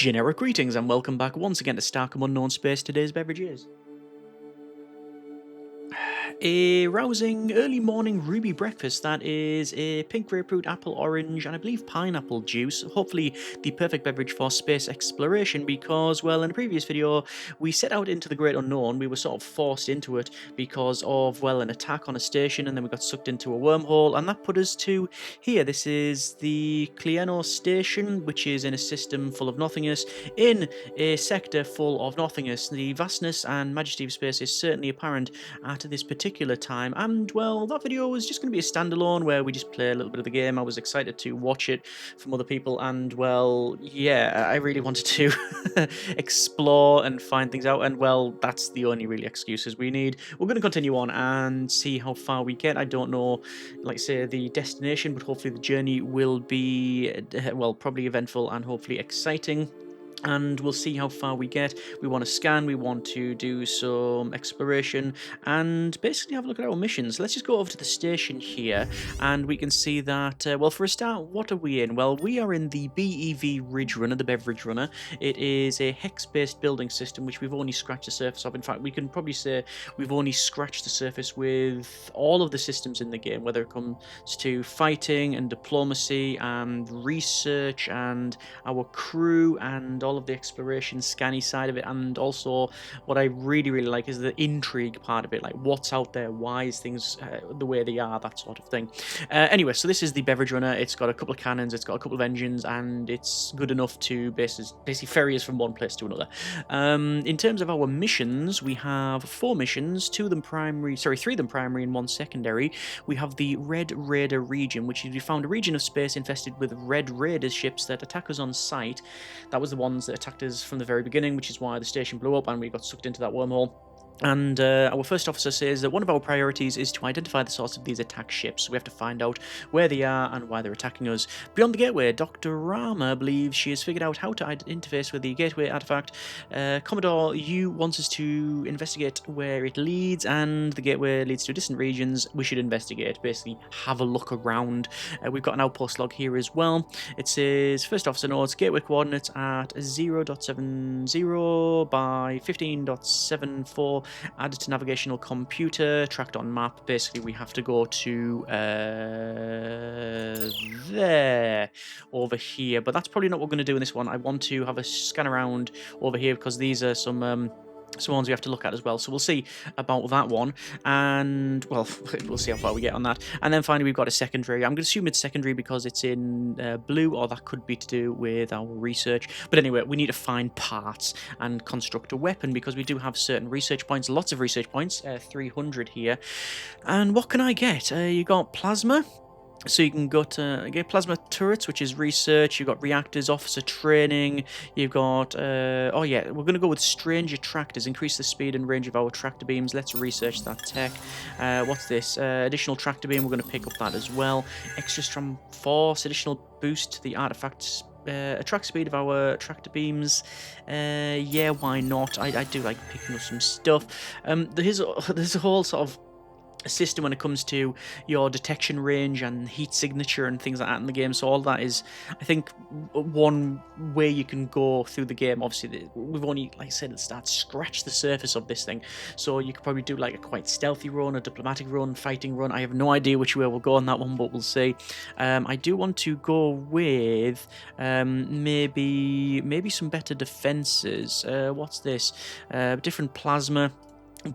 Generic greetings and welcome back once again to Starcom Unknown Space. Today's beverage is a rousing early morning ruby breakfast that is a pink grapefruit, apple orange, and I believe pineapple juice. Hopefully the perfect beverage for space exploration because, well, in a previous video we set out into the great unknown. We were sort of forced into it because of, well, an attack on a station, and then we got sucked into a wormhole, and that put us to here. This is the Clieno station, which is in a system full of nothingness, in a sector full of nothingness. The vastness and majesty of space is certainly apparent at this particular time, and well, that video was just going to be a standalone where we just play a little bit of the game. I was excited to watch it from other people, and well, yeah, I really wanted to explore and find things out, and well, that's the only really excuses we need. We're going to continue on and see how far we get. I don't know, like say, the destination, but hopefully the journey will be, well, probably eventful and hopefully exciting. And we'll see how far we get. We want to scan, we want to do some exploration, and basically have a look at our missions. Let's just go over to the station here, and we can see that, well, for a start, what are we in? Well, we are in the BEV Ridge Runner, the Beverage Runner. It is a hex-based building system, which we've only scratched the surface of. In fact, we can probably say we've only scratched the surface with all of the systems in the game, whether it comes to fighting and diplomacy and research and our crew and all of the exploration scanny side of it, and also what I really like is the intrigue part of it, like what's out there, why is things the way they are, that sort of thing. Anyway, so this is the Beverage Runner. It's got a couple of cannons, it's got a couple of engines, and it's good enough to basically ferry us from one place to another. In terms of our missions, we have 4 missions, 3 of them primary and 1 secondary. We have the Red Raider region, which is we found a region of space infested with Red Raider ships that attack us on sight. That was the ones that attacked us from the very beginning, which is why the station blew up and we got sucked into that wormhole. And our first officer says that one of our priorities is to identify the source of these attack ships. So we have to find out where they are and why they're attacking us. Beyond the gateway, Dr. Rama believes she has figured out how to interface with the gateway artifact. Commodore Yu wants us to investigate where it leads, and the gateway leads to distant regions. We should investigate, basically have a look around. We've got an outpost log here as well. It says, first officer notes, gateway coordinates at 0.70 by 15.74. Added to navigational computer, tracked on map. Basically, we have to go to there, over here. But that's probably not what we're going to do in this one. I want to have a scan around over here because these are some ones we have to look at as well. So we'll see about that one, and well, we'll see how far we get on that. And then finally, we've got a secondary. I'm going to assume it's secondary because it's in blue, or that could be to do with our research. But anyway, we need to find parts and construct a weapon because we do have certain research points, lots of research points, 300 here. And what can I get? You got plasma. So you can go to get plasma turrets, which is research. You've got reactors, officer training. You've got, oh yeah, we're going to go with strange attractors. Increase the speed and range of our tractor beams. Let's research that tech. What's this? Additional tractor beam. We're going to pick up that as well. Extra strong force. Additional boost to the artifacts. Attract speed of our tractor beams. Yeah, why not? I do like picking up some stuff. There's a whole sort of a system when it comes to your detection range and heat signature and things like that in the game. So all that is, I think, one way you can go through the game. Obviously, we've only, like I said at the start, scratched the surface of this thing. So you could probably do like a quite stealthy run, a diplomatic run, fighting run. I have no idea which way we'll go on that one, but we'll see. I do want to go with maybe some better defenses. What's this? Different plasma.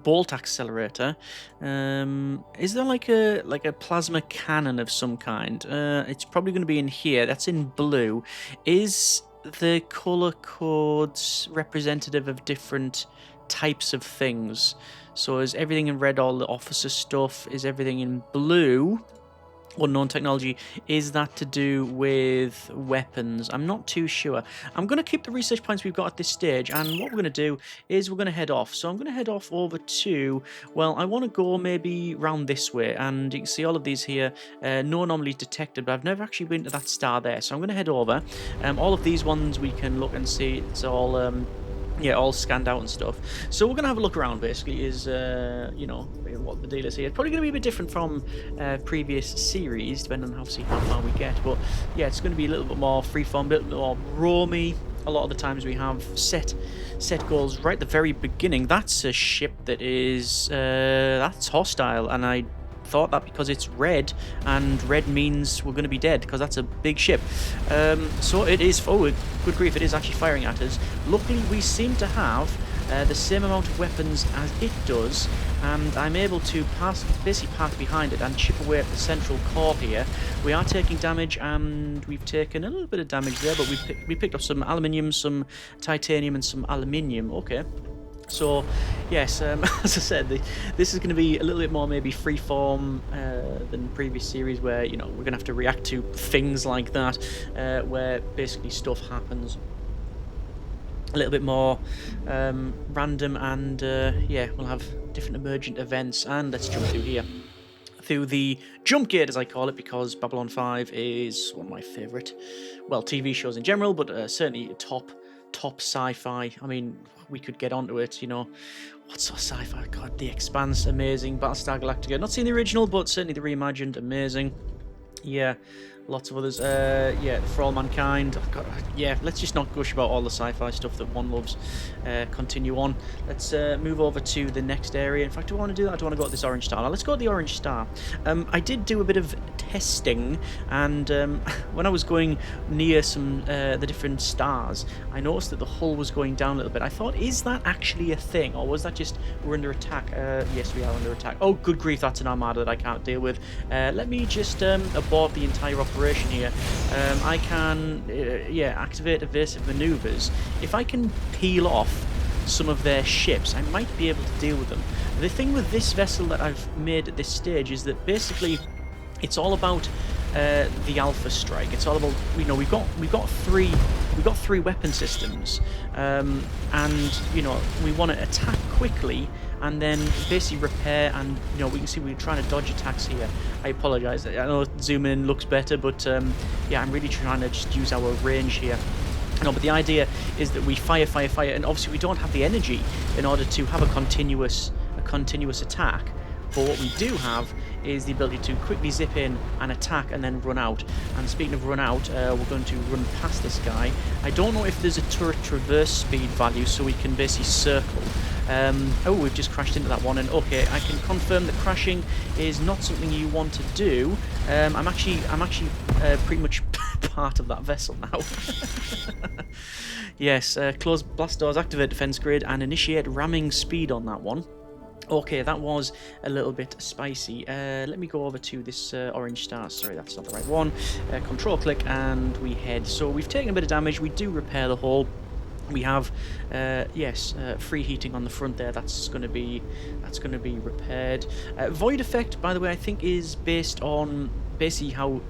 Bolt accelerator. Is there like a plasma cannon of some kind? It's probably going to be in here. That's in blue. Is the color codes representative of different types of things? So is everything in red all the officer stuff? Is everything in blue? Unknown technology, is that to do with weapons? I'm not too sure. I'm going to keep the research points we've got at this stage, and what we're going to do is we're going to head off. So I'm going to head off over to, well, I want to go maybe round this way, and you can see all of these here. No anomalies detected, but I've never actually been to that star there, so I'm going to head over. All of these ones we can look and see. It's all yeah, all scanned out and stuff. So we're going to have a look around, basically, is, you know, what the deal is here. It's probably going to be a bit different from previous series, depending on obviously how far we get. But, yeah, it's going to be a little bit more freeform, a bit more roamy, a lot of the times we have set goals right at the very beginning. That's a ship that is that's hostile, and I thought that because it's red, and red means we're going to be dead because that's a big ship. So it is forward. Good grief, it is actually firing at us. Luckily, we seem to have the same amount of weapons as it does, and I'm able to basically pass behind it and chip away at the central core here. We are taking damage, and we've taken a little bit of damage there, but we picked up some aluminium, some titanium, and some aluminium. Okay. So, yes, as I said, this is going to be a little bit more maybe freeform than previous series, where, you know, we're going to have to react to things like that, where basically stuff happens a little bit more random, and yeah, we'll have different emergent events. And let's jump through here. Through the jump gate, as I call it, because Babylon 5 is one of my favourite, well, TV shows in general, but certainly top sci-fi. I mean, we could get onto it, you know. What's so sci-fi? God, The Expanse, amazing. Battlestar Galactica, not seen the original, but certainly the reimagined, amazing. Yeah, lots of others. Yeah, For All Mankind. God, yeah, let's just not gush about all the sci-fi stuff that one loves. Continue on. Let's move over to the next area. In fact, do I want to do that? I don't want to go to this orange star. Now, let's go to the orange star. I did do a bit of testing, and when I was going near some the different stars, I noticed that the hull was going down a little bit. I thought, is that actually a thing, or was that just we're under attack? Yes, we are under attack. Oh, good grief, that's an armada that I can't deal with. Let me just abort the entire operation here. I can, yeah, activate evasive maneuvers. If I can peel off some of their ships, I might be able to deal with them. The thing with this vessel that I've made at this stage is that basically it's all about the Alpha Strike. It's all about, you know, we've got three weapon systems, and you know, we want to attack quickly and then basically repair, and you know, we can see we're trying to dodge attacks here. I apologise. I know zoom in looks better, but yeah, I'm really trying to just use our range here. No, but the idea is that we fire, and obviously we don't have the energy in order to have a continuous attack. But what we do have is the ability to quickly zip in and attack and then run out. And speaking of run out, we're going to run past this guy. I don't know if there's a turret traverse speed value, so we can basically circle. Oh, we've just crashed into that one, and okay, I can confirm that crashing is not something you want to do. I'm actually pretty much part of that vessel now. Yes, close blast doors, activate defense grid, and initiate ramming speed on that one. Okay, that was a little bit spicy. Let me go over to this orange star. Sorry, that's not the right one. Control click, and we head. So we've taken a bit of damage. We do repair the hull. We have, yes, free heating on the front there. That's going to be repaired. Void effect, by the way, I think is based on basically how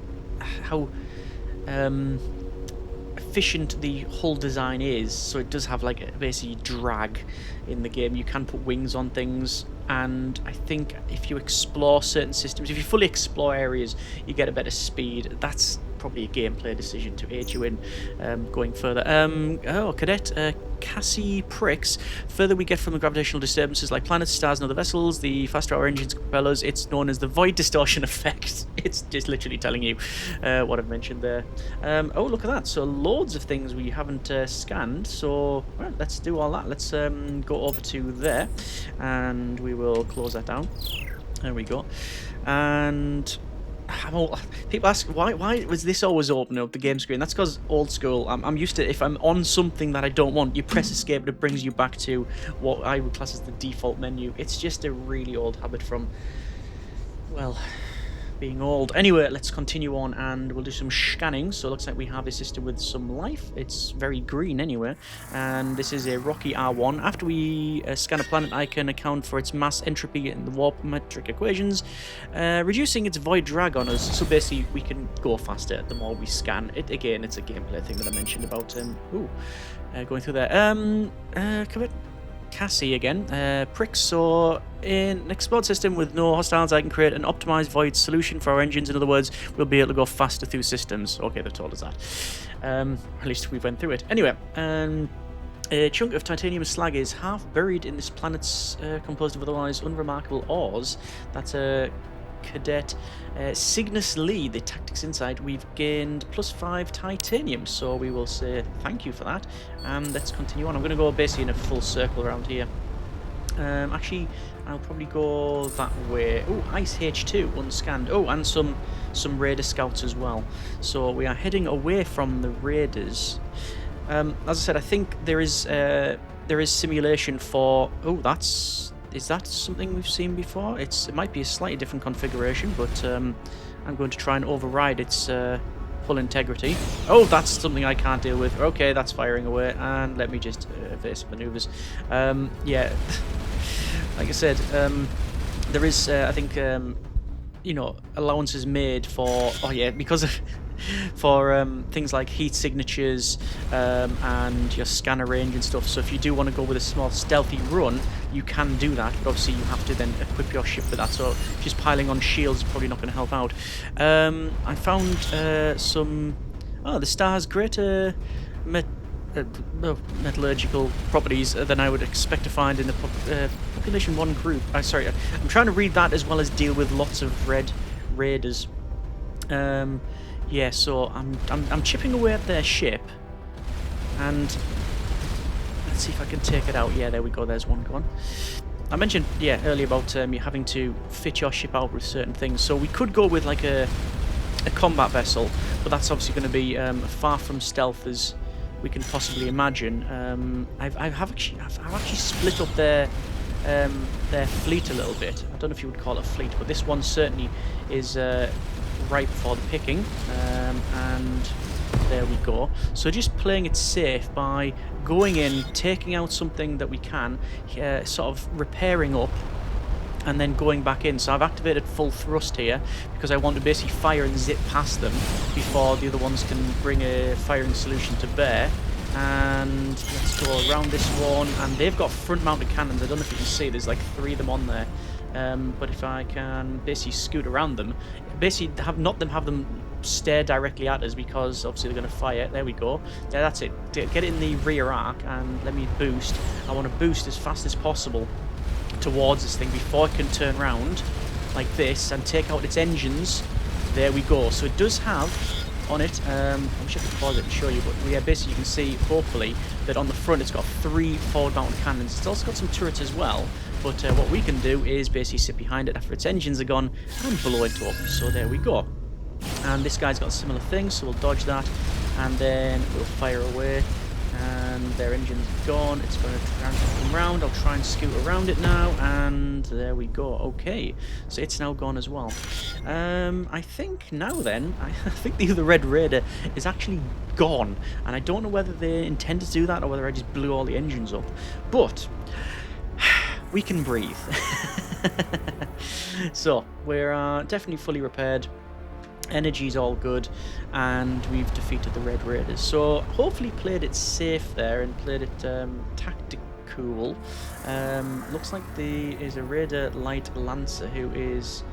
efficient the hull design is. So it does have like basically drag in the game. You can put wings on things, and I think if you explore certain systems, if you fully explore areas, you get a better speed. That's probably a gameplay decision to aid you in going further. Oh, Cadet Cassie pricks. Further we get from the gravitational disturbances like planets, stars, and other vessels, the faster our engines can propel us. It's known as the void distortion effect. It's just literally telling you what I've mentioned there. Oh, look at that. So loads of things we haven't scanned. So well, let's do all that. Let's go over to there, and we will close that down. There we go. And people ask why was this always opening up the game screen? That's because old school. I'm used to, if I'm on something that I don't want, you press escape and it brings you back to what I would class as the default menu. It's just a really old habit from, well, being old. Anyway, let's continue on, and we'll do some scanning. So it looks like we have a system with some life. It's very green anyway, and this is a rocky R1. After we scan a planet, I can account for its mass, entropy, and the warp metric equations, reducing its void drag on us. So basically we can go faster the more we scan it. Again, it's a gameplay thing that I mentioned about going through there. Cassie again, pricks. So in an explored system with no hostiles, I can create an optimized void solution for our engines. In other words, we'll be able to go faster through systems. Okay, they've told us that. At least we went through it. Anyway, a chunk of titanium slag is half buried in this planet's composed of otherwise unremarkable ores. That's a Cadet Cygnus Lee, the Tactics Insight. We've gained +5 titanium, so we will say thank you for that. And let's continue on. I'm going to go basically in a full circle around here. Actually, I'll probably go that way. Oh, Ice H2 unscanned. Oh, and some Raider scouts as well. So we are heading away from the Raiders. As I said, I think there is simulation for. Oh, is that something we've seen before? It might be a slightly different configuration, but I'm going to try and override its full integrity. Oh, that's something I can't deal with. Okay, that's firing away, and let me just evasive maneuvers. Yeah. Like I said, there is, I think, you know, allowances made for, oh yeah, because of, for things like heat signatures and your scanner range and stuff. So if you do want to go with a small stealthy run, you can do that, but obviously you have to then equip your ship with that. So just piling on shields is probably not going to help out. I found some, the star has greater metallurgical properties than I would expect to find in the Population 1 group. Sorry, I'm trying to read that as well as deal with lots of red raiders. Yeah, so I'm chipping away at their ship, and let's see if I can take it out. Yeah, there we go. There's one gone. I mentioned earlier about you having to fit your ship out with certain things. So we could go with like a combat vessel, but that's obviously going to be far from stealth as we can possibly imagine. I've actually split up their fleet a little bit. I don't know if you would call it a fleet, but this one certainly is ripe for the picking. And there we go. So just playing it safe by going in, taking out something that we can, sort of repairing up, and then going back in. So I've activated full thrust here because I want to basically fire and zip past them before the other ones can bring a firing solution to bear. And let's go around this one, and they've got front-mounted cannons. I don't know if you can see, there's like 3 of them on there. But if I can basically scoot around them, basically have them stare directly at us, because obviously they're going to fire. There we go. Yeah, that's it. Get it in the rear arc, and let me boost. I want to boost as fast as possible towards this thing before it can turn around like this and take out its engines. There we go. So it does have on it, I wish I could pause it and show you, but yeah, basically you can see, hopefully, that on the front it's got 3 forward-mounted cannons. It's also got some turrets as well, but what we can do is basically sit behind it after its engines are gone and blow it up. So there we go. And this guy's got a similar thing, so we'll dodge that, and then we'll fire away. And their engine's gone. It's going to come round. I'll try and scoot around it now, and there we go. Okay, so it's now gone as well. I think now then, I think the other Red Raider is actually gone, and I don't know whether they intended to do that or whether I just blew all the engines up. But we can breathe. So we're definitely fully repaired. Energy's all good, and we've defeated the Red Raiders. So hopefully played it safe there and played it tactical. Looks like there is a Raider Light Lancer who is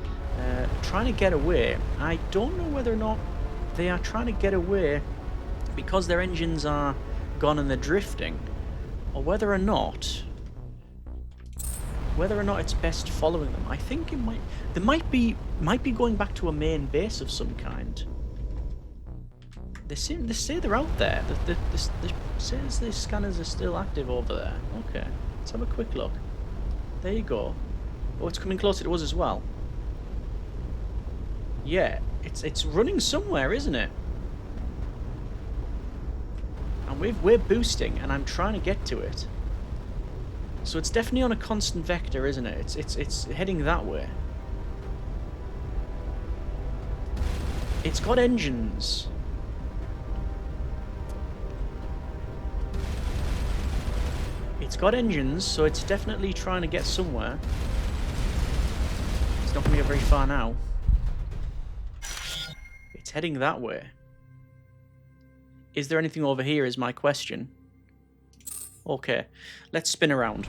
trying to get away. I don't know whether or not they are trying to get away because their engines are gone and they're drifting, or whether or not it's best following them. I think it might. They might be going back to a main base of some kind. They say they're out there. They says the scanners are still active over there. Okay, let's have a quick look. There you go. Oh, it's coming closer to us as well. Yeah, it's running somewhere, isn't it? And we're boosting, and I'm trying to get to it. So it's definitely on a constant vector, isn't it? It's heading that way. It's got engines. It's got engines, so it's definitely trying to get somewhere. It's not going to get very far now. It's heading that way. Is there anything over here is my question. Okay, let's spin around.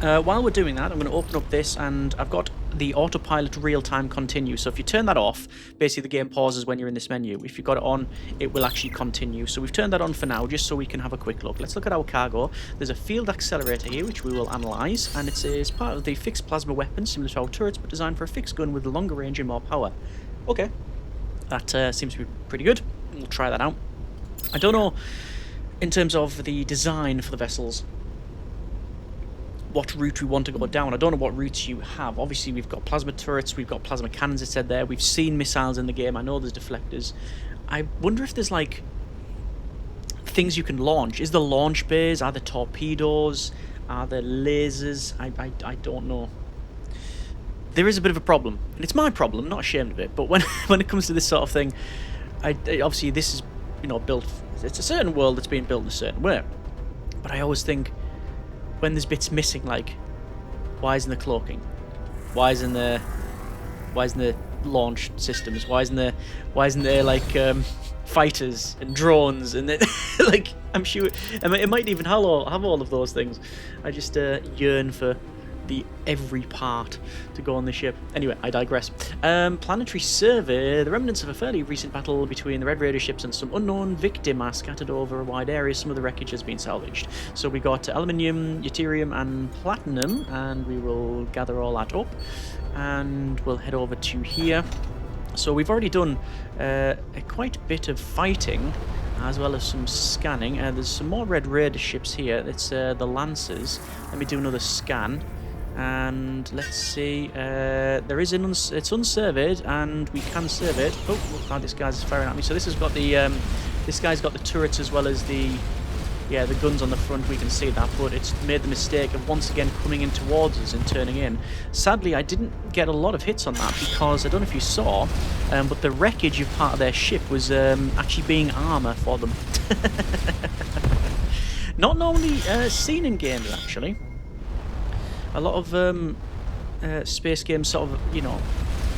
While we're doing that, I'm going to open up this, and I've got the autopilot real-time continue. So if you turn that off, basically the game pauses when you're in this menu. If you've got it on, it will actually continue. So we've turned that on for now, just so we can have a quick look. Let's look at our cargo. There's a field accelerator here, which we will analyse, and it is part of the fixed plasma weapon, similar to our turrets, but designed for a fixed gun with a longer range and more power. Okay, that seems to be pretty good. We'll try that out. I don't know, in terms of the design for the vessels, what route we want to go down. I don't know what routes you have. Obviously, we've got plasma turrets, we've got plasma cannons, it said there. We've seen missiles in the game. I know there's deflectors. I wonder if there's, like, things you can launch. Is there launch bays? Are there torpedoes? Are there lasers? I don't know. There is a bit of a problem. And it's my problem, I'm not ashamed of it. But when it comes to this sort of thing, obviously this is, you know, built... It's a certain world that's being built in a certain way. But I always think, when there's bits missing, like, why isn't there cloaking? Why isn't there launch systems? Why isn't there like fighters and drones and like, I'm sure it might even have all of those things. I just yearn for the every part to go on the ship. Anyway, I digress. Planetary survey. The remnants of a fairly recent battle between the Red Raider ships and some unknown victim are scattered over a wide area. Some of the wreckage has been salvaged. So we got aluminium, deuterium and platinum, and we will gather all that up and we'll head over to here. So we've already done quite a bit of fighting as well as some scanning. There's some more Red Raider ships here. It's the Lancers. Let me do another scan. And let's see, it's unsurveyed, and we can survey it. Oh, look, this guy's firing at me. So this has got the, this guy's got the turrets as well as the guns on the front. We can see that, but it's made the mistake of once again coming in towards us and turning in. Sadly, I didn't get a lot of hits on that because I don't know if you saw, but the wreckage of part of their ship was actually being armor for them. Not normally seen in games, actually. A lot of space games sort of, you know,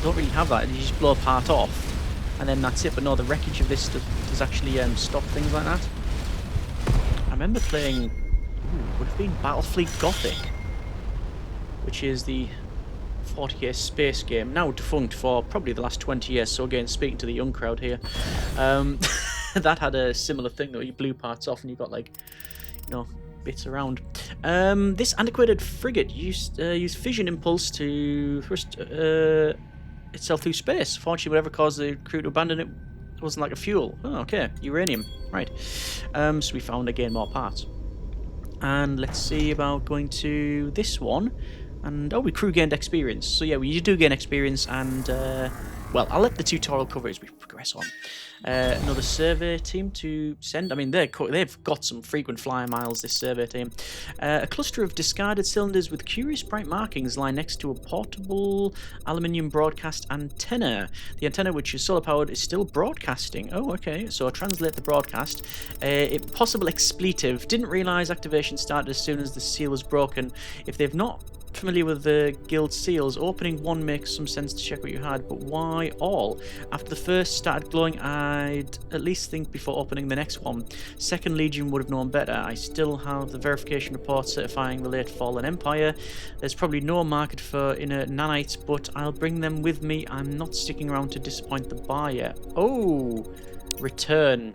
don't really have that. You just blow a part off, and then that's it. But no, the wreckage of this does actually stop things like that. I remember playing, would have been Battlefleet Gothic, which is the 40k space game, now defunct for probably the last 20 years. So again, speaking to the young crowd here, that had a similar thing though. You blew parts off, and you got, like, you know, bits around. This antiquated frigate used fission impulse to thrust itself through space. Fortunately, whatever caused the crew to abandon it wasn't like a fuel. Oh, okay, uranium, right. So we found again more parts. And let's see about going to this one. And oh, we crew gained experience. So yeah, we do gain experience, and well, I'll let the tutorial cover as we progress on. Another survey team to send. I mean, they've got some frequent flyer miles, this survey team. A cluster of discarded cylinders with curious bright markings lie next to a portable aluminium broadcast antenna. The antenna, which is solar powered, is still broadcasting. Oh, okay. So translate the broadcast. A possible expletive. Didn't realise activation started as soon as the seal was broken. If they've not familiar with the guild seals, opening one makes some sense to check what you had, but why all? After the first started glowing, I'd at least think before opening the next one. Second Legion would have known better. I still have the verification report certifying the late fallen Empire. There's probably no market for inner nanites, but I'll bring them with me. I'm not sticking around to disappoint the buyer. Oh, return.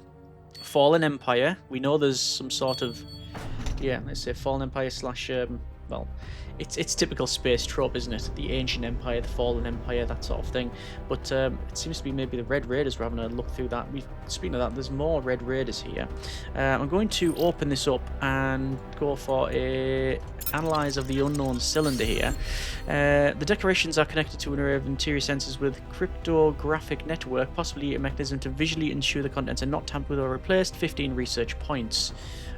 Fallen Empire. We know there's some sort of, yeah, let's say Fallen Empire slash, well, it's typical space trope, isn't it? The Ancient Empire, the Fallen Empire, that sort of thing. But it seems to be maybe the Red Raiders. We're having a look through that. Speaking of that, there's more Red Raiders here. I'm going to open this up and go for a analyze of the unknown cylinder here. The decorations are connected to an array of interior sensors with cryptographic network, possibly a mechanism to visually ensure the contents are not tampered with or replaced. 15 research points.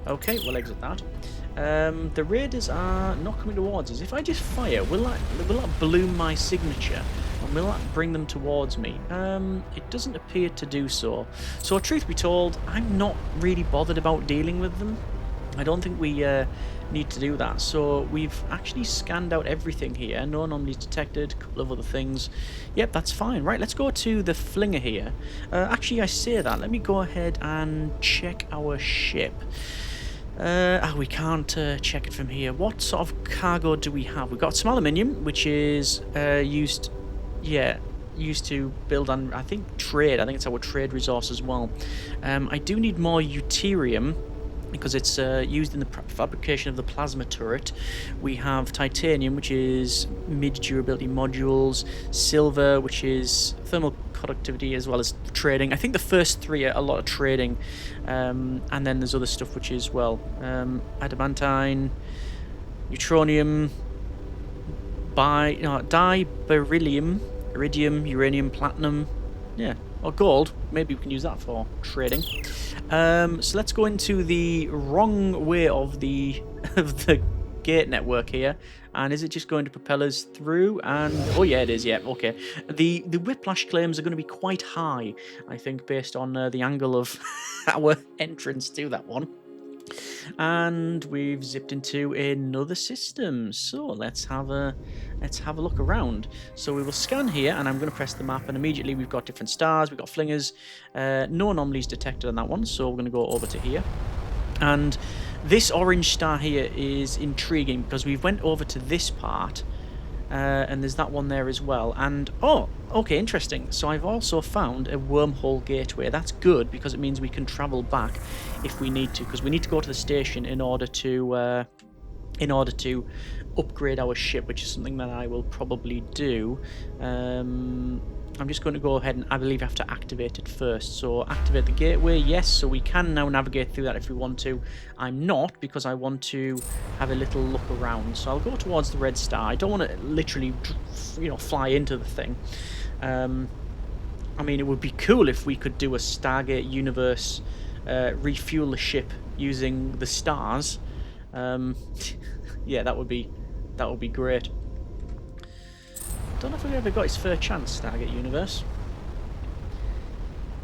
Okay, we'll exit that. The raiders are not coming towards us. If I just fire, will that bloom my signature? And will that bring them towards me? It doesn't appear to do so. So truth be told, I'm not really bothered about dealing with them. I don't think we need to do that. So we've actually scanned out everything here. No anomalies detected, a couple of other things. Yep, that's fine. Right, let's go to the flinger here. Actually, I say that. Let me go ahead and check our ship. We can't check it from here. What sort of cargo do we have? We've got some aluminium, which is used to build on, I think, trade. I think it's our trade resource as well. I do need more deuterium because it's used in the fabrication of the plasma turret. We have titanium, which is mid-durability modules, silver, which is thermal conductivity as well as trading. I think the first three are a lot of trading, and then there's other stuff which is, well, adamantine, neutronium, beryllium, iridium, uranium, platinum, yeah, or gold. Maybe we can use that for trading. So let's go into the wrong way of the gate network here. And is it just going to propel us through? And oh yeah, it is. Yeah, okay. The whiplash claims are going to be quite high, I think, based on the angle of our entrance to that one. And we've zipped into another system. So let's have a look around. So we will scan here, and I'm going to press the map, and immediately we've got different stars. We've got flingers. No anomalies detected on that one, so we're going to go over to here. And this orange star here is intriguing because we've went over to this part, and there's that one there as well. And oh, okay, interesting. So I've also found a wormhole gateway. That's good because it means we can travel back if we need to, because we need to go to the station in order to upgrade our ship, which is something that I will probably do. I'm just going to go ahead and I believe I have to activate it first. So activate the gateway, yes, so we can now navigate through that if we want to. I'm not, because I want to have a little look around. So I'll go towards the red star. I don't want to literally, fly into the thing. I mean, it would be cool if we could do a Stargate universe, refuel the ship using the stars. Yeah, that would be great. Don't know if we've ever got his fair chance, Stargate Universe.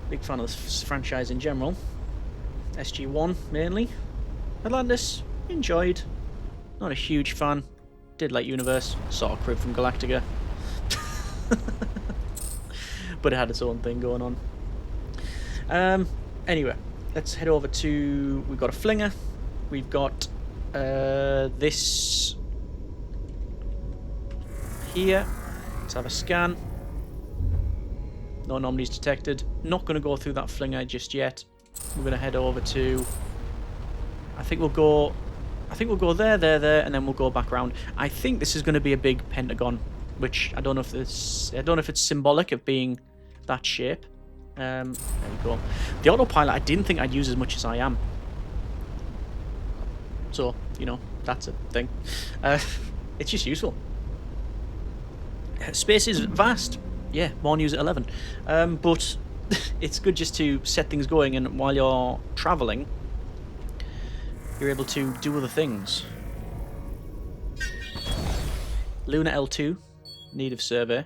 Big fan of this franchise in general. SG-1 mainly. Atlantis, enjoyed. Not a huge fan. Did like Universe. Saw a crib from Galactica. But it had its own thing going on. Anyway, let's head over to... We've got a flinger. We've got this here. Let's have a scan. No anomalies detected. Not going to go through that flinger just yet. We're going to head over to... I think we'll go there, and then we'll go back around. I think this is going to be a big pentagon, which I don't know if it's symbolic of being that shape. There we go. The autopilot I didn't think I'd use as much as I am. So, that's a thing. It's just useful. Space is vast. Yeah, more news at 11. But it's good just to set things going, and while you're travelling, you're able to do other things. Luna L2, need of survey.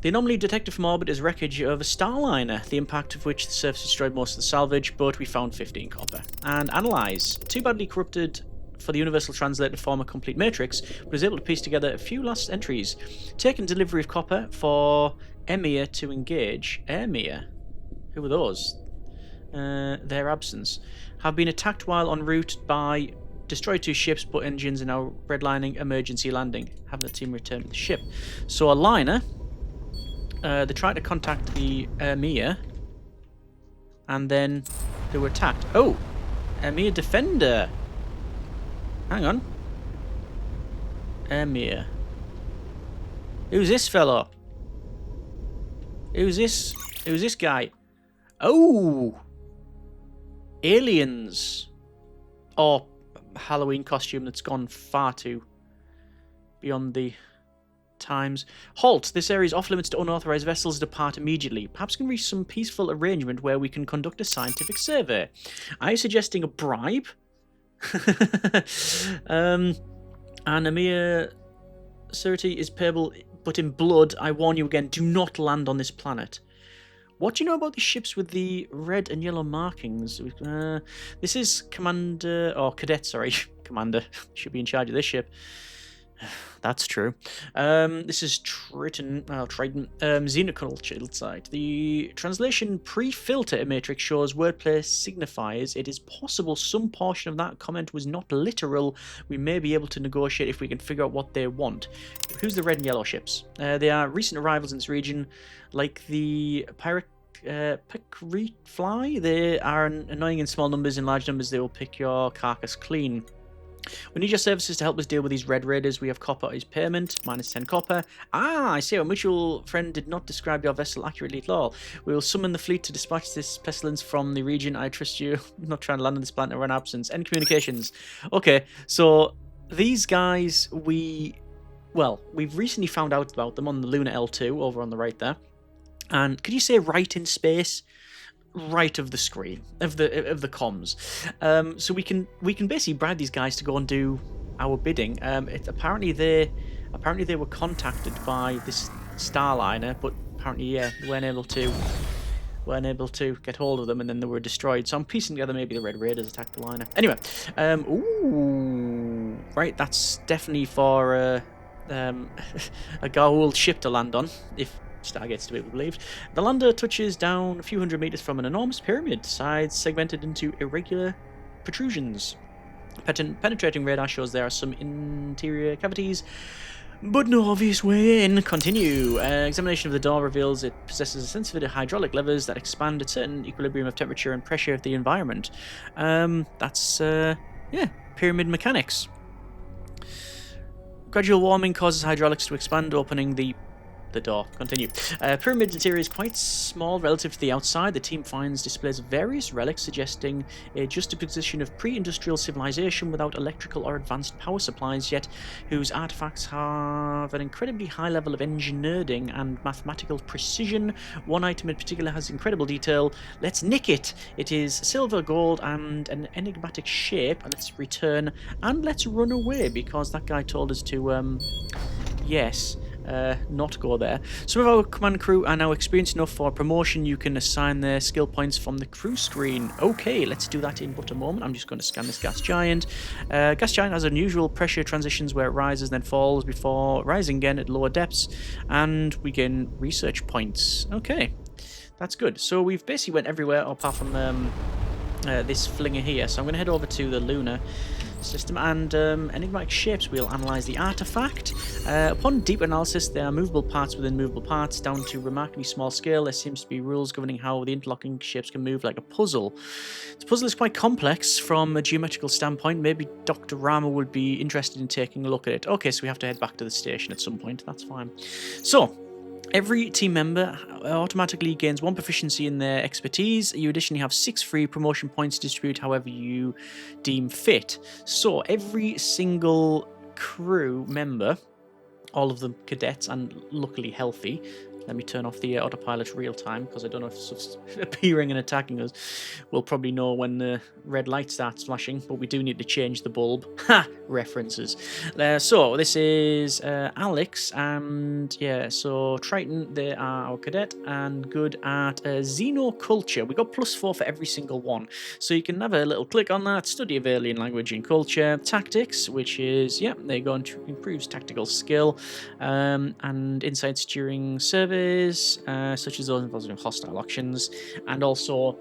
The anomaly detected from orbit is wreckage of a starliner, the impact of which the surface destroyed most of the salvage, but we found 15 copper. And analyse. Too badly corrupted for the universal translator to form a complete matrix, but was able to piece together a few last entries. Taken delivery of copper for Emir to engage. Emir? Who are those? Their absence. Have been attacked while en route by... Destroyed 2 ships, but engines are now redlining emergency landing. Have the team return to the ship. So a liner... they tried to contact the Emir, and then they were attacked. Oh! Emir Defender! Hang on. Emir. Who's this fellow? Who's this guy? Oh! Aliens! Or Halloween costume that's gone far too beyond the times. Halt! This area is off limits to unauthorized vessels. Depart immediately. Perhaps we can reach some peaceful arrangement where we can conduct a scientific survey. Are you suggesting a bribe? And Amir Surety is payable, but in blood. I warn you again, do not land on this planet. What do you know about the ships with the red and yellow markings? This is Commander... or Cadet, sorry. Commander. Should be in charge of this ship. That's true. This is Triton, Xenoculture site. The translation pre-filter matrix shows wordplay signifies it is possible some portion of that comment was not literal. We may be able to negotiate if we can figure out what they want. Who's the red and yellow ships? They are recent arrivals in this region, like the pirate. Pickreet fly. They are annoying in small numbers. In large numbers, they will pick your carcass clean. We need your services to help us deal with these red raiders. We have copper as payment, minus 10 copper. Ah, I see. Our mutual friend did not describe your vessel accurately at all. We will summon the fleet to dispatch this pestilence from the region. I trust you. I'm not trying to land on this planet or an absence. End communications. Okay, so these guys, we've recently found out about them on the Lunar L2 over on the right there. And could you say right in space? Right of the screen of the comms, so we can basically bribe these guys to go and do our bidding. Apparently they were contacted by this Starliner, but apparently they weren't able to get hold of them, and then they were destroyed. So I'm piecing together maybe the Red Raiders attacked the liner. Anyway, ooh, right, that's definitely for a Goa'uld ship to land on, if Stargate's to be believed. The lander touches down a few hundred meters from an enormous pyramid, sides segmented into irregular protrusions. Penetrating radar shows there are some interior cavities, but no obvious way in. Continue. Examination of the door reveals it possesses a sensitive hydraulic levers that expand at certain equilibrium of temperature and pressure of the environment. That's pyramid mechanics. Gradual warming causes hydraulics to expand, opening the door. Continue. Pyramid interior is quite small relative to the outside. The team finds displays of various relics suggesting a juxtaposition of pre-industrial civilization without electrical or advanced power supplies, yet whose artifacts have an incredibly high level of engineering and mathematical precision. One item in particular has incredible detail. Let's nick it. It is silver, gold, and an enigmatic shape. Let's return and let's run away because that guy told us to not go there. Some of our command crew are now experienced enough for promotion. You can assign their skill points from the crew screen. Okay, let's do that in but a moment. I'm just going to scan this gas giant. Gas giant has unusual pressure transitions where it rises then falls before rising again at lower depths, and we gain research points. Okay, that's good. So we've basically went everywhere apart from this flinger here. So I'm going to head over to the lunar system and enigmatic shapes. We'll analyze the artifact. Upon deep analysis, there are movable parts within movable parts down to remarkably small scale. There seems to be rules governing how the interlocking shapes can move like a puzzle. The puzzle is quite complex from a geometrical standpoint. Maybe Dr. Rama would be interested in taking a look at it. Okay, so we have to head back to the station at some point. That's fine. So every team member automatically gains 1 proficiency in their expertise. You additionally have 6 free promotion points to distribute however you deem fit. So every single crew member, all of them cadets and luckily healthy. Let me turn off the autopilot real time because I don't know if stuff's appearing and attacking us. We'll probably know when the red light starts flashing, but we do need to change the bulb. Ha! References. So this is Alex, and so Triton, they are our cadet, and good at Xenoculture. We got +4 for every single one. So you can have a little click on that, study of alien language and culture. Tactics, which is, they're going to improve tactical skill, and insights during service, such as those involving hostile actions, and also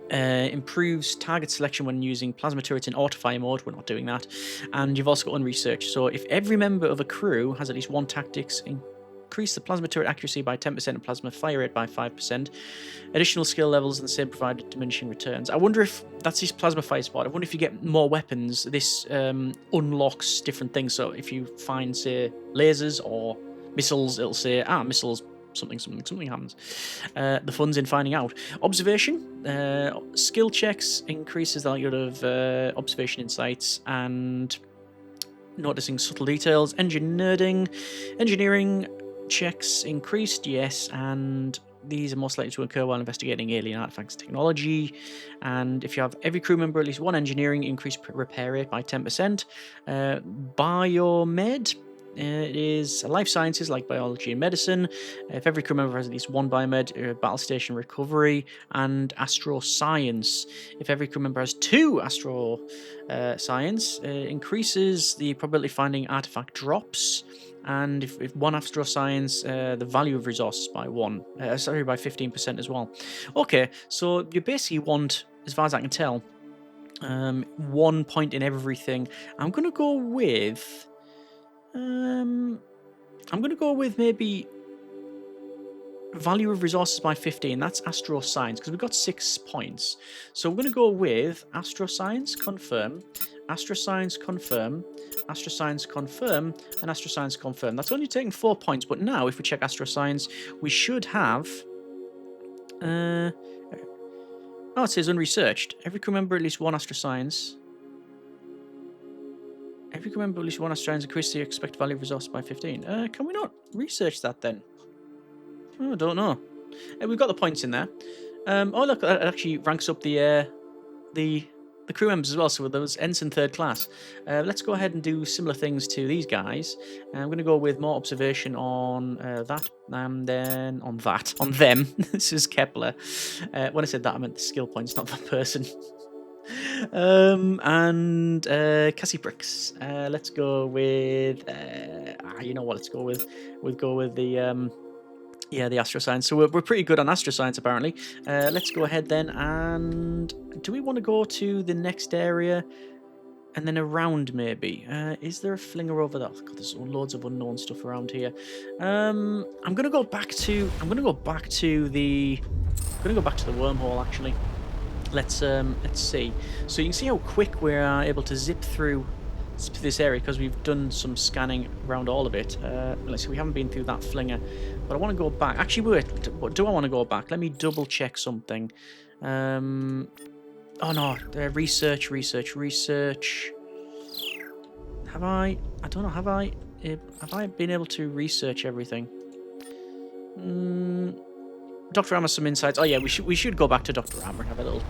improves target selection when using plasma turrets in autofire mode. We're not doing that. And you've also got on research. So if every member of a crew has at least 1 tactics, increase the plasma turret accuracy by 10% and plasma fire rate by 5%. Additional skill levels and the same provided diminishing returns. I wonder if that's his plasma fire spot. I wonder if you get more weapons, this unlocks different things. So if you find, say, lasers or missiles, it'll say, missiles, something happens. The fun's in finding out. Observation, skill checks increases the likelihood of observation insights and noticing subtle details. Engineering checks increased, yes, and these are most likely to occur while investigating alien artifacts technology. And if you have every crew member at least 1 engineering, increase repair rate by 10%. Biomed, It is life sciences like biology and medicine. If every crew member has at least one biomed, battle station recovery, and astro science. If every crew member has two astro science, increases the probability of finding artifact drops. And if one astro science, the value of resources by by 15% as well. Okay, so you basically want, as far as I can tell, 1 point in everything. I'm gonna go with. I'm gonna go with maybe value of resources by 15. That's astro science because we've got 6 points. So we're gonna go with astro science confirm, astro science confirm, astro science confirm, and astro science confirm. That's only taking 4 points. But now, if we check astro science, we should have. Oh, it says unresearched. Every crew member at least one astro science. Every crew member at least one astro science increases the expected value of resources by 15. Can we not research that then? Oh, I don't know. We've got the points in there. Oh look, that actually ranks up the crew members as well. So those ensign 3rd class. Let's go ahead and do similar things to these guys. I'm going to go with more observation on that, and then on them. This is Kepler. When I said that, I meant the skill points, not that person. And Cassie Bricks. Let's go with. You know what? Let's go with. We'll go with the. Yeah, the astroscience. So we're pretty good on astroscience, apparently. Let's go ahead then, and do we want to go to the next area and then around maybe? Is there a flinger over there? Oh, God, there's loads of unknown stuff around here. I'm gonna go back to the wormhole actually. Let's see. So you can see how quick we're able to zip through this area because we've done some scanning around all of it. Let's see, we haven't been through that flinger, but I want to go back. Actually, wait, do I want to go back? Let me double check something. Oh no, research. Have I? I don't know. Have I been able to research everything? Dr. Hammer, some insights. Oh yeah, we should go back to Dr. Hammer and have a little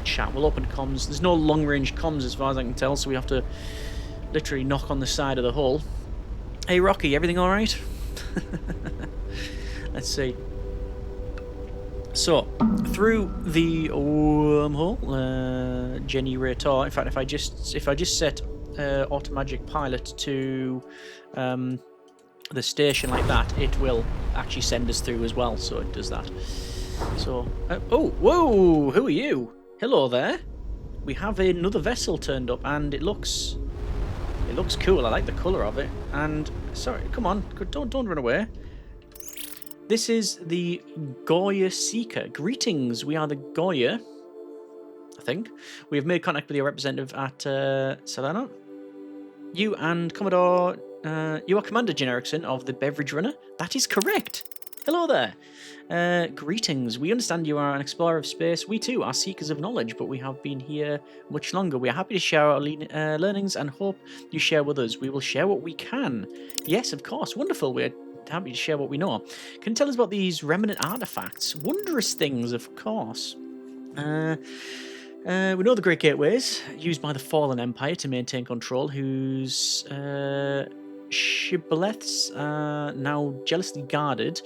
chat. We'll open comms. There's no long range comms as far as I can tell, so we have to literally knock on the side of the hull. Hey Rocky, everything all right? Let's see. So through the wormhole, generator. In fact, if I just set automagic pilot to the station like that, it will actually send us through as well. So it does that. So oh, whoa! Who are you? Hello there. We have another vessel turned up, and it looks cool. I like the colour of it. And sorry, come on, don't run away. This is the Goryr Seeker. Greetings, we are the Goryr. I think we have made contact with your representative at Solana. You and Commodore. You are Commander Jyn Erickson of the Beverage Runner. That is correct. Hello there. Greetings. We understand you are an explorer of space. We too are seekers of knowledge, but we have been here much longer. We are happy to share our learnings and hope you share with us. We will share what we can. Yes, of course. Wonderful. We're happy to share what we know. Can you tell us about these remnant artifacts? Wondrous things, of course. We know the Great Gateways, used by the Fallen Empire to maintain control, whose shibboleths are now jealously guarded.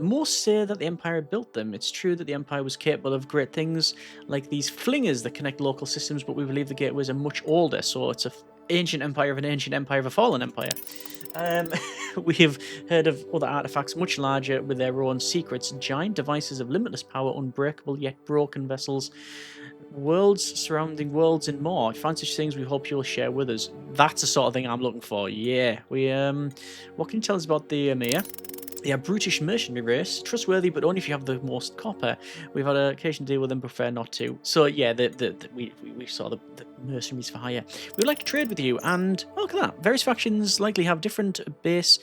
Most say that the Empire built them. It's true that the Empire was capable of great things like these flingers that connect local systems, but we believe the gateways are much older, so it's an ancient empire of an ancient empire of a fallen empire. We have heard of other artifacts much larger with their own secrets, giant devices of limitless power, unbreakable yet broken vessels, worlds surrounding worlds, and more. If you find such things, we hope you'll share with us. That's the sort of thing I'm looking for. Yeah. What can you tell us about the Amir? They are brutish mercenary race, trustworthy, but only if you have the most copper. We've had an occasion to deal with them, prefer not to. So yeah, we saw the mercenaries for hire. We would like to trade with you, and oh, look at that. Various factions likely have different base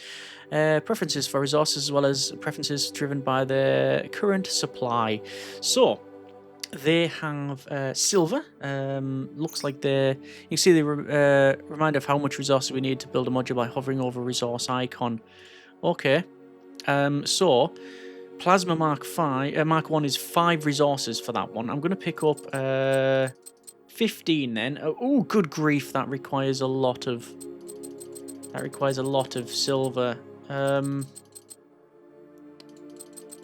preferences for resources, as well as preferences driven by their current supply. So they have silver. Looks like you can see the reminder of how much resources we need to build a module by hovering over resource icon. Okay. So Plasma Mark 1 is 5 resources for that one. I'm going to pick up 15 then. Oh, good grief, that requires a lot of That requires a lot of silver.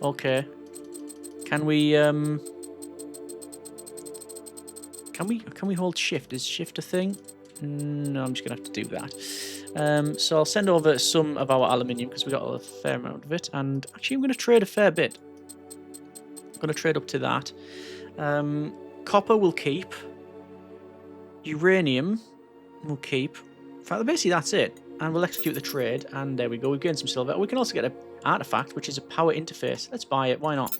Okay. Can we hold shift? Is shift a thing? No, I'm just gonna have to do that. So I'll send over some of our aluminium because we got a fair amount of it, and actually I'm gonna trade a fair bit. I'm gonna trade up to that. Copper will keep. Uranium will keep. In fact, basically that's it. And we'll execute the trade, and there we go. We've gained some silver. We can also get an artifact, which is a power interface. Let's buy it. Why not?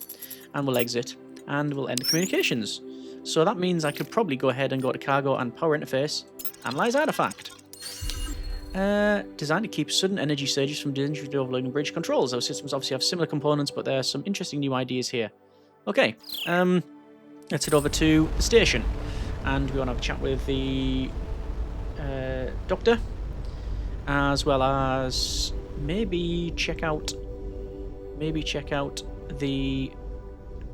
And we'll exit, and we'll end the communications. So that means I could probably go ahead and go to cargo and power interface. Analyze artifact. Designed to keep sudden energy surges from dangerously overloading bridge controls. Our systems obviously have similar components, but there are some interesting new ideas here. Okay, let's head over to the station, and we want to have a chat with the doctor, as well as maybe check out the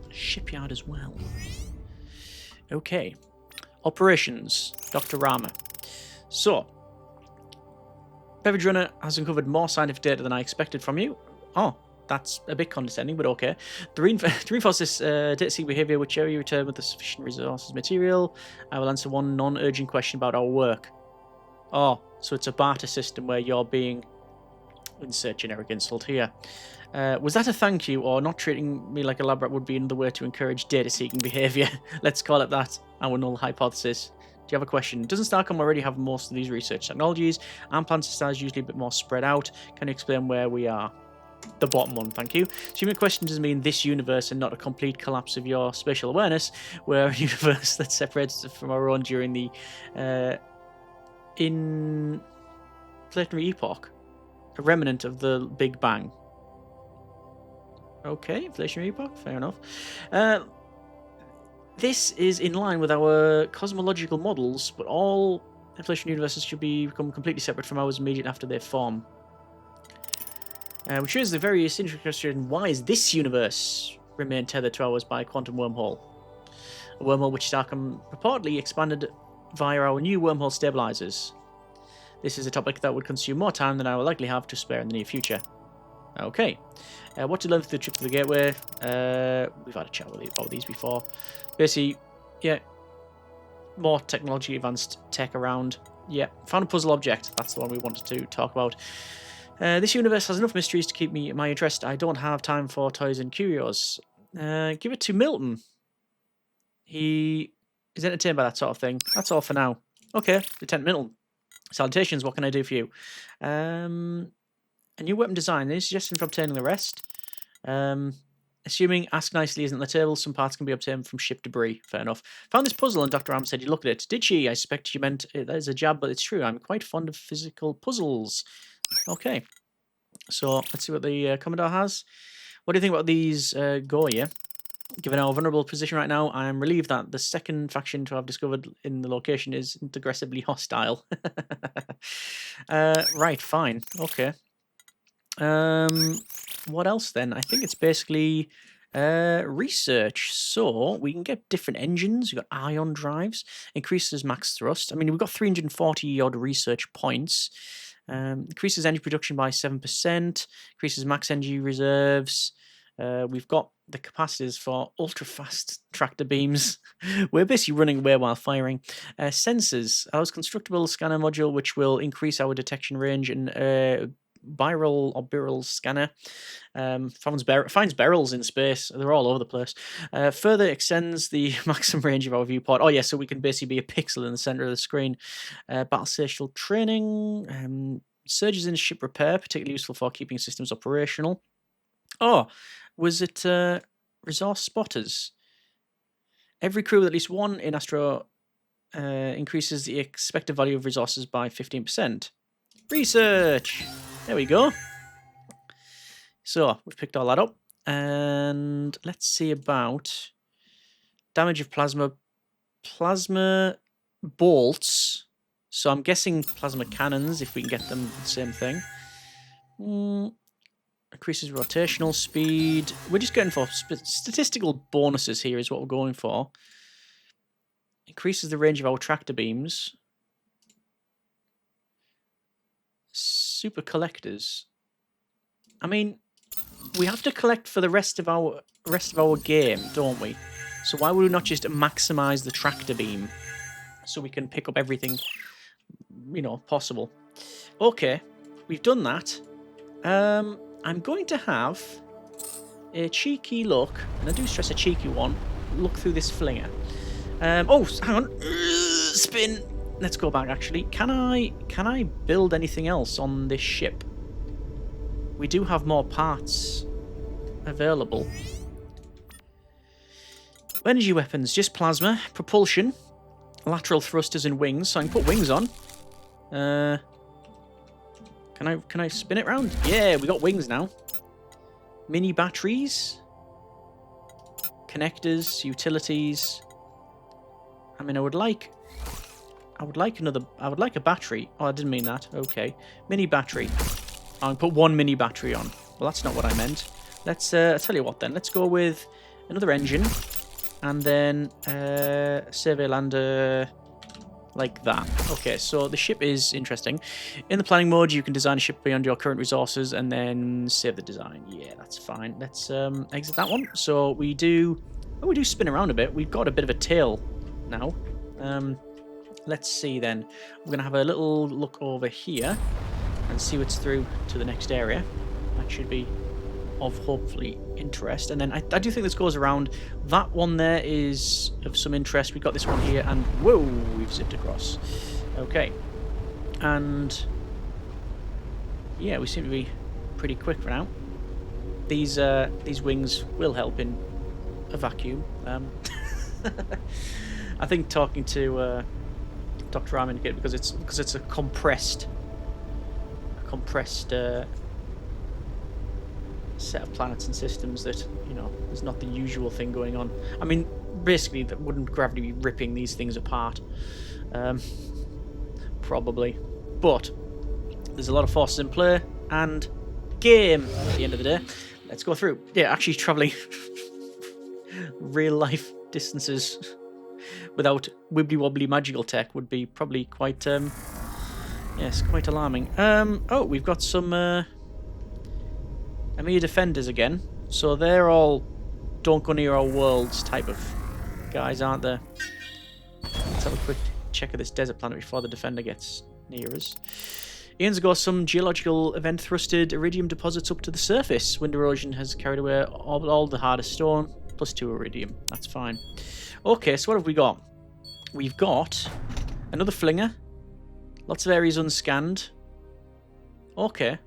shipyard as well. Okay, operations, Dr. Rama. So, Beverage Runner has uncovered more scientific data than I expected from you. Oh, that's a bit condescending, but okay. To reinforce this data-seeking behavior, whichever you return with the sufficient resources material, I will answer one non-urgent question about our work. Oh, so it's a barter system where you're being... Insert generic insult here. Was that a thank you, or not treating me like a lab rat would be another way to encourage data-seeking behavior? Let's call it that. Our null hypothesis. Do you have a question? Doesn't Starcom already have most of these research technologies? And plan systems usually a bit more spread out. Can you explain where we are? The bottom one, thank you. Assuming the question doesn't mean this universe and not a complete collapse of your spatial awareness, we're a universe that separates us from our own during the inflationary epoch. A remnant of the Big Bang. Okay, inflationary epoch, fair enough. This is in line with our cosmological models, but all inflationary universes should become completely separate from ours immediately after they form. Which shows the various interesting question: why is this universe remain tethered to ours by a quantum wormhole? A wormhole which Starcom purportedly expanded via our new wormhole stabilizers. This is a topic that would consume more time than I will likely have to spare in the near future. Okay. What to learn through the trip to the gateway? We've had a chat about these before. Basically, yeah, more technology, advanced tech around. Yeah, found a puzzle object. That's the one we wanted to talk about. This universe has enough mysteries to keep my interest. I don't have time for toys and curios. Give it to Milton. He is entertained by that sort of thing. That's all for now. Okay, Lieutenant Milton. Salutations, what can I do for you? A new weapon design. Any suggestion for obtaining the rest? Assuming ask nicely isn't the table, some parts can be obtained from ship debris. Fair enough. Found this puzzle and Dr. Am said you look at it. Did she? I suspect she meant that is a jab, but it's true. I'm quite fond of physical puzzles. Okay. So let's see what the Commodore has. What do you think about these Goryr? Given our vulnerable position right now, I am relieved that the second faction to have discovered in the location is aggressively hostile. Right, fine. Okay. What else then? I think it's basically research. So we can get different engines. We've got ion drives. Increases max thrust. I mean, we've got 340 odd research points. Increases energy production by 7%. Increases max energy reserves. We've got the capacitors for ultra-fast tractor beams. We're basically running away while firing. Sensors allows constructible scanner module, which will increase our detection range, and biral or biral scanner finds barrels in space. They're all over the place. Further extends the maximum range of our viewport. Oh yeah, so we can basically be a pixel in the center of the screen. Battle spatial training. Surges in ship repair, particularly useful for keeping systems operational. Oh, was it resource spotters? Every crew with at least one in Astro increases the expected value of resources by 15%. Research! There we go. So, we've picked all that up. And let's see about damage of plasma bolts. So I'm guessing plasma cannons, if we can get them, the same thing. Increases rotational speed. We're just going for statistical bonuses here is what we're going for. Increases the range of our tractor beams. super collectors. I mean, we have to collect for the rest of our game, don't we? So why would we not just maximize the tractor beam so we can pick up everything, you know, possible? Okay, we've done that. I'm going to have a cheeky look, and I do stress a cheeky one. Look through this flinger. Oh, hang on. Spin. Let's go back. Actually, can I build anything else on this ship? We do have more parts available. Energy weapons, just plasma, propulsion, lateral thrusters, and wings. So I can put wings on. Can I spin it round? Yeah, we got wings now. Mini batteries, connectors, utilities. I mean, I would like a battery. Oh, I didn't mean that. Okay, mini battery. I'll put one mini battery on. Well, that's not what I meant. Let's I'll tell you what then. Let's go with another engine, and then survey lander like that. Okay, so the ship is interesting. In the planning mode, you can design a ship beyond your current resources and then save the design. Yeah, that's fine. Let's exit that one. So we do spin around a bit. We've got a bit of a tail now. Let's see then. We're gonna have a little look over here and see what's through to the next area. That should be of hopefully interest. And then I do think this goes around. That one there is of some interest. We've got this one here, and whoa, we've zipped across. Okay. And yeah, we seem to be pretty quick for now. These wings will help in a vacuum. I think talking to Dr. Ram indicated because it's a compressed set of planets and systems that, you know, there's not the usual thing going on. I mean, basically, that wouldn't gravity be ripping these things apart? Probably. But there's a lot of forces in play, and game at the end of the day. Let's go through. Yeah, actually travelling real life distances without wibbly-wobbly magical tech would be probably quite, yes, quite alarming. Oh, we've got some Amir defenders again. So they're all don't go near our worlds type of guys, aren't they? Let's have a quick check of this desert planet before the defender gets near us. Ian's got some geological event thrusted iridium deposits up to the surface. Wind erosion has carried away all the hardest stone, plus 2 iridium. That's fine. Okay, so what have we got? We've got another flinger. Lots of areas unscanned. Okay.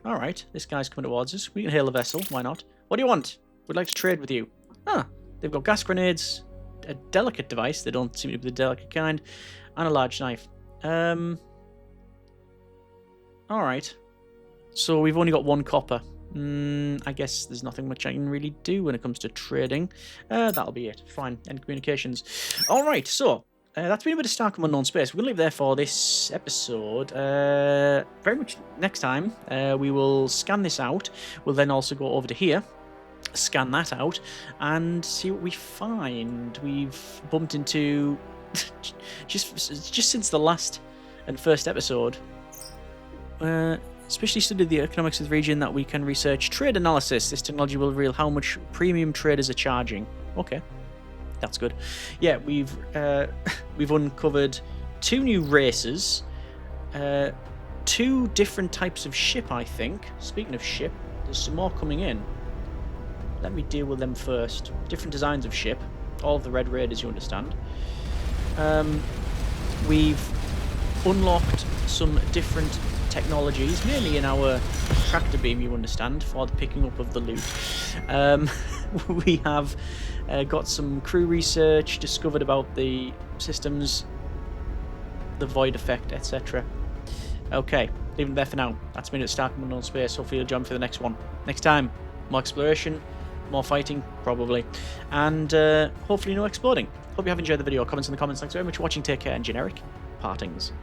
Alright, this guy's coming towards us. We can hail the vessel, why not? What do you want? We'd like to trade with you. Ah, they've got gas grenades, a delicate device, they don't seem to be the delicate kind, and a large knife. Alright. So we've only got 1 copper. I guess there's nothing much I can really do when it comes to trading. That'll be it. Fine. End communications. Alright, so that's been a bit of Starcom Unknown Space. We're going to leave there for this episode. Very much next time, we will scan this out. We'll then also go over to here, scan that out, and see what we find. We've bumped into, just since the last and first episode, especially studied the economics of the region that we can research trade analysis. This technology will reveal how much premium traders are charging. Okay. That's good. Yeah, we've uncovered 2 new races, 2 different types of ship, I think. Speaking of ship, there's some more coming in. Let me deal with them first. Different designs of ship. All of the Red Raiders, you understand. We've unlocked some different technologies, mainly in our tractor beam, you understand, for the picking up of the loot. We have got some crew research, discovered about the systems, the void effect, etc. Okay, leaving it there for now. That's been at Starcom Unknown Space. Hopefully you'll join me for the next one. Next time, more exploration, more fighting, probably, and hopefully no exploding. Hope you have enjoyed the video. Comments in the comments. Thanks very much for watching. Take care, and generic partings.